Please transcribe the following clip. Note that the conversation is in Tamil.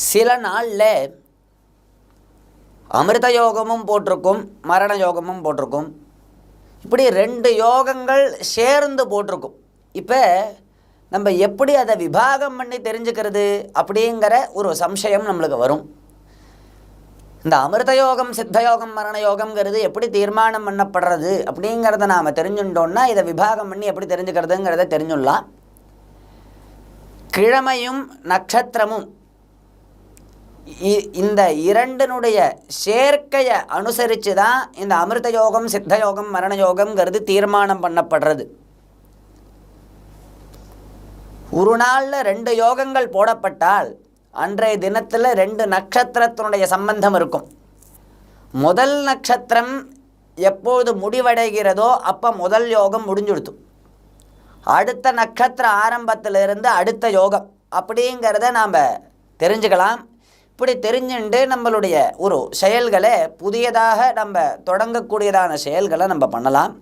சில நாளில் அமிர்த யோகமும் போட்டிருக்கும், மரண யோகமும் போட்டிருக்கும். இப்படி 2 யோகங்கள் சேர்ந்து போட்டிருக்கும். இப்போ நம்ம எப்படி அதை விபாகம் பண்ணி தெரிஞ்சுக்கிறது அப்படிங்கிற ஒரு சம்சயம் நம்மளுக்கு வரும். இந்த அமிர்த யோகம், சித்த யோகம், மரண யோகம்ங்கிறது எப்படி தீர்மானம் பண்ணப்படுறது அப்படிங்கிறத நாம் தெரிஞ்சுட்டோன்னா இதை விபாகம் பண்ணி எப்படி தெரிஞ்சுக்கிறதுங்கிறத தெரிஞ்சுடலாம். கிழமையும் நட்சத்திரமும் இந்த இரண்டினுடைய சேர்க்கையை அனுசரித்து தான் இந்த அமிர்த யோகம், சித்த யோகம், மரண யோகம்ங்கிறது தீர்மானம் பண்ணப்படுறது. ஒரு நாளில் 2 யோகங்கள் போடப்பட்டால் அன்றைய தினத்தில் 2 நட்சத்திரத்தினுடைய சம்பந்தம் இருக்கும். முதல் நட்சத்திரம் எப்போது முடிவடைகிறதோ அப்போ முதல் யோகம் முடிஞ்சுடுத்து. அடுத்த நட்சத்திர ஆரம்பத்திலிருந்து அடுத்த யோகம் அப்படிங்கிறத நாம் தெரிஞ்சுக்கலாம். இப்படி தெரிஞ்சுண்டு நம்மளுடைய ஒரு செயல்களை புதியதாக நம்ம தொடங்கக்கூடியதான செயல்களை நம்ம பண்ணலாம்.